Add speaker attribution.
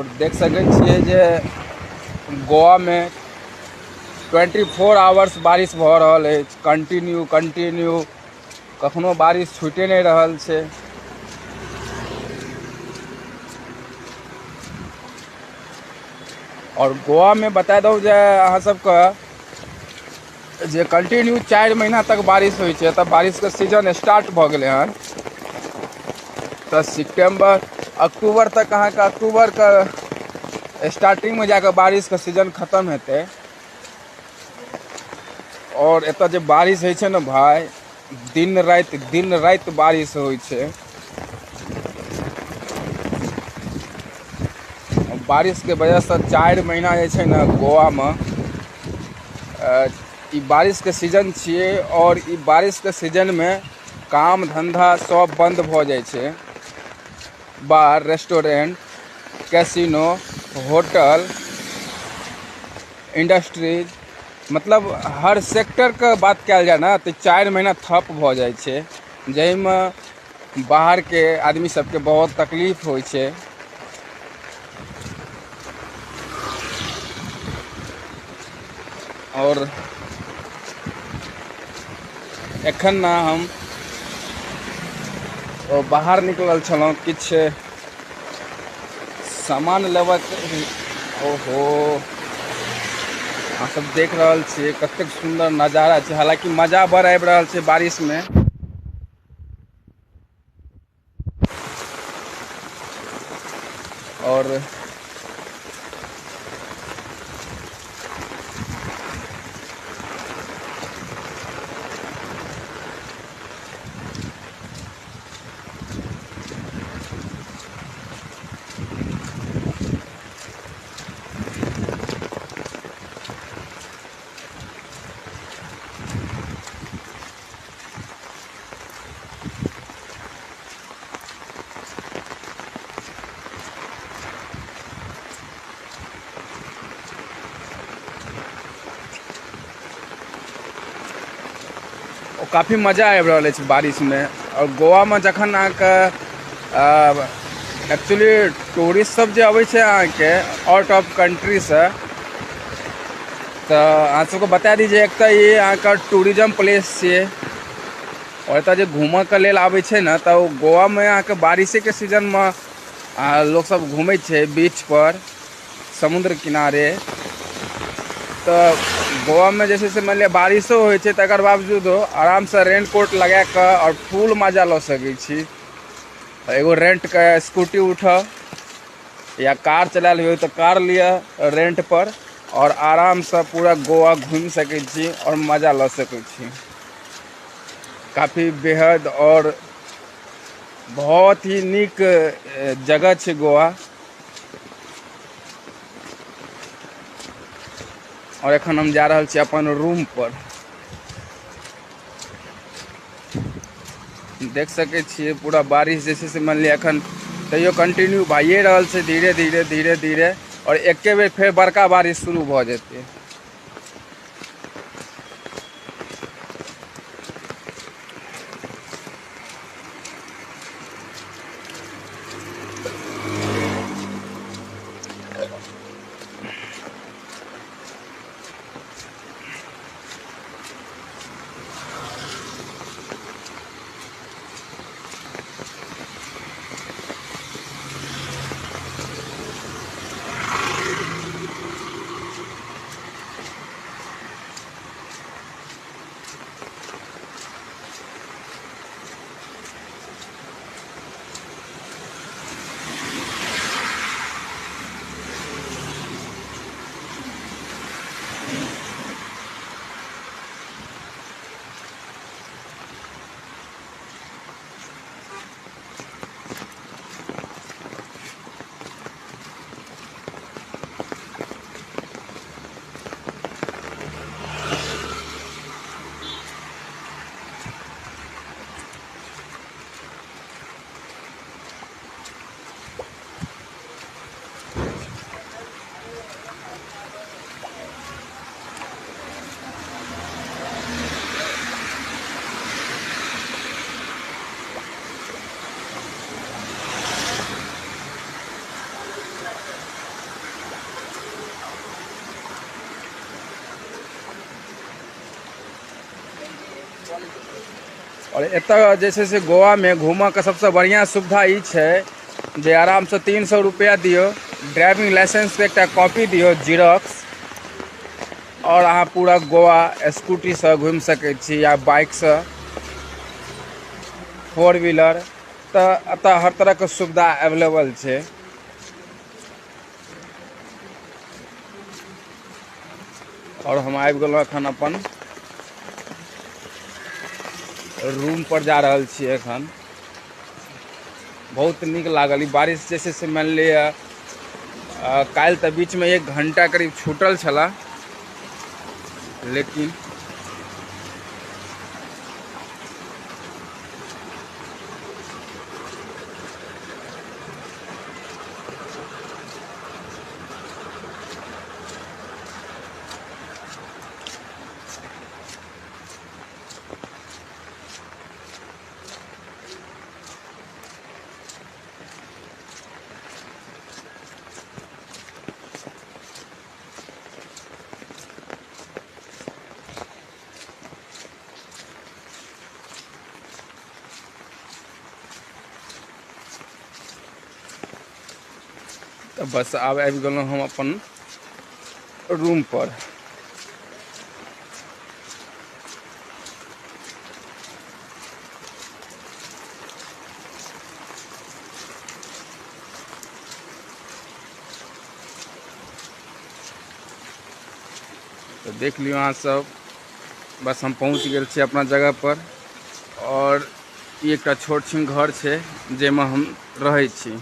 Speaker 1: और देख सकै छियै जे गोवा में 24 आवर्स बारिश भऽ रहल अछि, कंटिन्यू कखनो बारिश छूटे नहीं रहल छै। और गोवा में बता दो जे अहाँ सबके जे कंटिन्यू 4 महीना तक बारिश होइ छै। तब बारिश के सीजन स्टार्ट भऽ गेलै हन, तो सितंबर अक्टूबर तक अहाँके अक्टूबर के स्टार्टिंग में जाकर बारिश के सीजन खत्म हेतै। और एतऽ जे बारिश होइ छै ने भाई, दिन रात बारिश होइ छै। बारिश के वजह से 4 महीना जे छै ने गोवा में ई बारिश के सीजन छिए। और ई बारिश के सीजन में काम धंधा सब बंद भऽ जाइ छै। बार, रेस्टोरेंट, कैसीनो, होटल, इंडस्ट्रीज, मतलब हर सेक्टर के बात कयल जाए ना तो 4 महीना ठप भऽ जाइ छै, जाहिमे बाहर के आदमी सबके बहुत तकलीफ होइ छै। और एखन ना हम बाहर निकलल छलहुँ किछ सामान लेबऽ। ओहो, अहाँ सब देख रहल छियै कतेक सुंदर नजारा छै। हालांकि मजा बड़ आबि रहल छै बारिश में। और काफ़ी मजा आबि रहल अछि बारिश में। और गोवा में जखन अहाँके एक्चुअली टूरिस्ट सब जे अबै छै अहाँके आउट ऑफ कंट्री से, तो अहाँ सबके बता दी जे एक तो ये अहाँके टूरिज्म प्लेस छिए। और एतऽ जे घूमऽ के लेल आबै छै ने, तो गोवा में अहाँके बारिशे के सीजन में लोग सब घूमै छै बीच पर, समुद्र किनारे। तो गोवा में जैसे से मान लिया बारिशो होइ छै, तकर बावजूदो आराम से रेन कोट लगा के और फुल मजा लऽ सकै छी। एगो रेंट के स्कूटी उठाओ या कार चलायल हो तो कार लिया रेंट पर, और आराम से पूरा गोवा घूम सकै छी और मजा लऽ सकै छी। काफ़ी बेहद और बहुत ही नीक जगह छै गोवा। और एखन हम जा रहल छी अपन रूम पर। देख सकै छियै पूरा बारिश जे छै से मान लिअ एखन तैयो कंटिन्यू भइए रहल छै, धीरे धीरे। और एके बेर फेर बड़का बारिश शुरू भऽ जेतै। और एतऽ जैसे से गोवा में घूमऽ के सबसे बढ़िया सुविधा ई छै जे आराम से 300 रुपया दियो, ड्राइविंग लाइसेंस के एक कॉपी दियो जीरोक्स, और अहाँ पूरा गोवा स्कूटी से घूम सकै छी या बाइक से, 4 व्हीलर। तो अतः हर तरह के सुविधा अवेलेबल छै। और हम आबि गेलहुँ एखन अपन रूम पर जा रहल छियै एखन। बहुत नीक लागल ई बारिश। जैसे से मान लिअ काल्हि तऽ बीच में 1 घंटा करीब छूटल छला, लेकिन तो बस आब आबि गेलहुँ हम अपन रूम पर। तो देख लियो अहाँ सब, बस हम पहुँच गेल छी अपना जगह पर। और ई एक छोट छिन घर छै जाहिमे हम रहै छी।